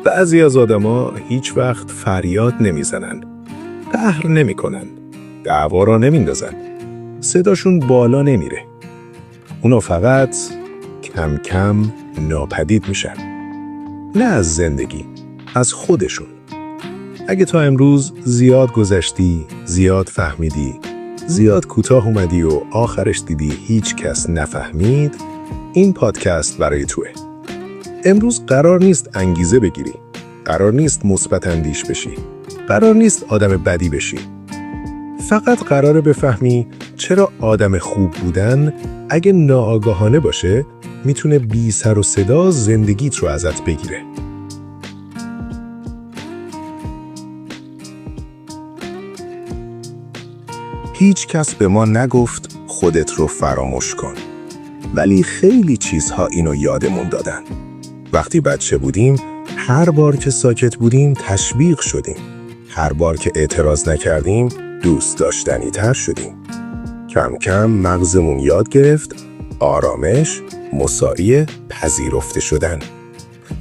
بعضی از آدما هیچ وقت فریاد نمیزنن، قهر نمیکنن، دعوا را نمیندازن، صداشون بالا نمیره. اونا فقط کم کم ناپدید میشن. نه از زندگی، از خودشون. اگه تا امروز زیاد گذشتی، زیاد فهمیدی، زیاد کوتاه اومدی و آخرش دیدی هیچ کس نفهمید، این پادکست برای توه. امروز قرار نیست انگیزه بگیری، قرار نیست مثبت اندیش بشی، قرار نیست آدم بدی بشی. فقط قراره بفهمی چرا آدم خوب بودن اگه ناآگاهانه باشه میتونه بی سر و صدا زندگیت رو ازت بگیره. هیچ کس به ما نگفت خودت رو فراموش کن، ولی خیلی چیزها اینو یادمون دادن. وقتی بچه بودیم، هر بار که ساکت بودیم تشویق شدیم. هر بار که اعتراض نکردیم دوست داشتنی تر شدیم. کم کم مغزمون یاد گرفت آرامش مساوی پذیرفته شدن.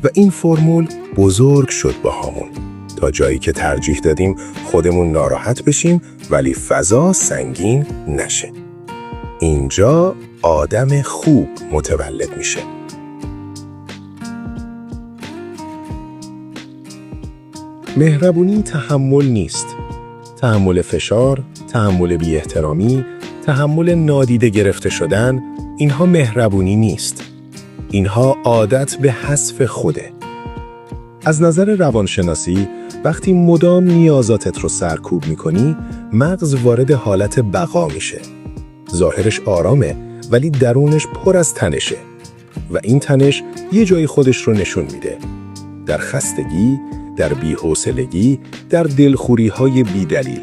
و این فرمول بزرگ شد باهامون تا جایی که ترجیح دادیم خودمون ناراحت بشیم ولی فضا سنگین نشه. اینجا آدم خوب متولد میشه. مهربونی تحمل نیست. تحمل فشار، تحمل بی احترامی، تحمل نادیده گرفته شدن، اینها مهربونی نیست. اینها عادت به حذف خوده. از نظر روانشناسی، وقتی مدام نیازاتت رو سرکوب میکنی، مغز وارد حالت بقا میشه. ظاهرش آرامه، ولی درونش پر از تنشه. و این تنش یه جای خودش رو نشون میده. در خستگی، در بی‌حوصلگی، در دلخوری‌های بی‌دلیل.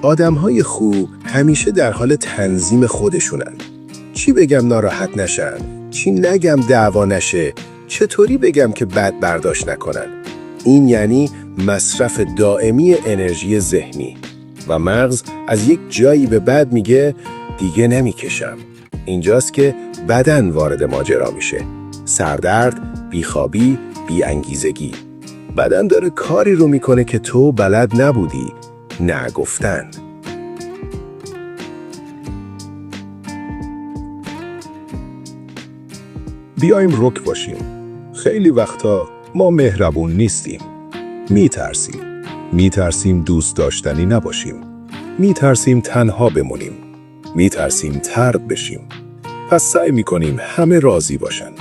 آدم‌های خوب همیشه در حال تنظیم خودشونن. چی بگم ناراحت نشن؟ چی نگم دعوا نشه؟ چطوری بگم که بد برداشت نکنن؟ این یعنی مصرف دائمی انرژی ذهنی. و مغز از یک جایی به بعد میگه دیگه نمیکشم. اینجاست که بدن وارد ماجرا میشه. سردرد، بیخوابی، بی‌انگیزگی. بدن داره کاری رو میکنه که تو بلد نبودی. نگفتن. بیایم رک باشیم. خیلی وقتا ما مهربون نیستیم. میترسیم دوست داشتنی نباشیم. میترسیم تنها بمونیم. میترسیم طرد بشیم. پس سعی میکنیم همه راضی باشن.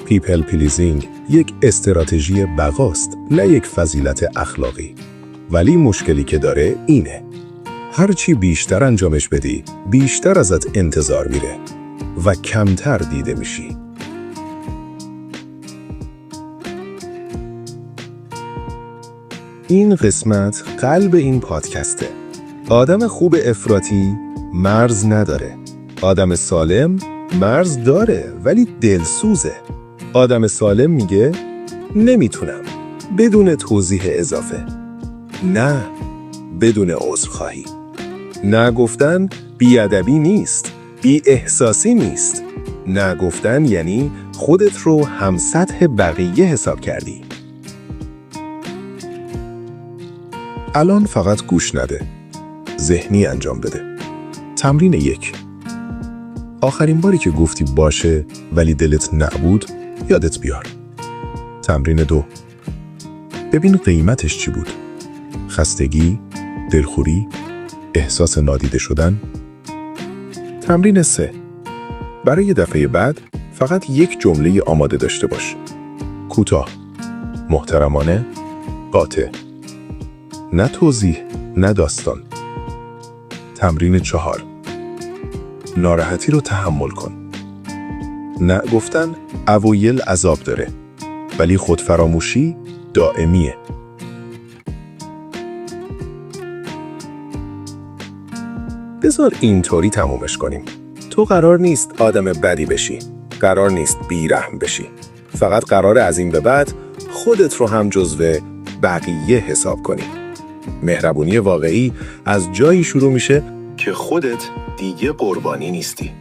پیپل پلیزینگ یک استراتژی بقاست، نه یک فضیلت اخلاقی. ولی مشکلی که داره اینه. هرچی بیشتر انجامش بدی، بیشتر ازت انتظار میره و کمتر دیده میشی. این قسمت قلب این پادکسته. آدم خوب افراطی مرز نداره. آدم سالم مرز داره ولی دلسوزه. آدم سالم میگه نمیتونم، بدون توضیح اضافه. نه، بدون عذرخواهی. نه گفتن بی‌ادبی نیست، بی احساسی نیست. نه گفتن یعنی خودت رو هم سطح بقیه حساب کردی. الان فقط گوش نده. ذهنی انجام بده. تمرین 1. آخرین باری که گفتی باشه ولی دلت نبود یادت بیار. تمرین 2. ببین قیمتش چی بود. خستگی، دلخوری، احساس نادیده شدن. تمرین 3. برای دفعه بعد فقط یک جمله آماده داشته باش. کوتاه، محترمانه، قاطع. نه توضیح، نه داستان. تمرین 4. ناراحتی رو تحمل کن. نه گفتن اوایل عذاب داره، ولی خودفراموشی دائمیه. بذار اینطوری تمومش کنیم. تو قرار نیست آدم بدی بشی. قرار نیست بیرحم بشی. فقط قراره از این به بعد خودت رو هم جزو بقیه حساب کنی. مهربونی واقعی از جایی شروع میشه که خودت دیگه قربانی نیستی.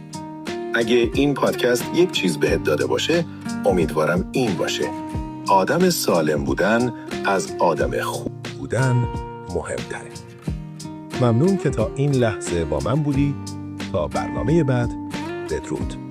اگه این پادکست یک چیز بهت داده باشه، امیدوارم این باشه: آدم سالم بودن از آدم خوب بودن مهمتره. ممنون که تا این لحظه با من بودی. تا برنامه بعد، بدرود.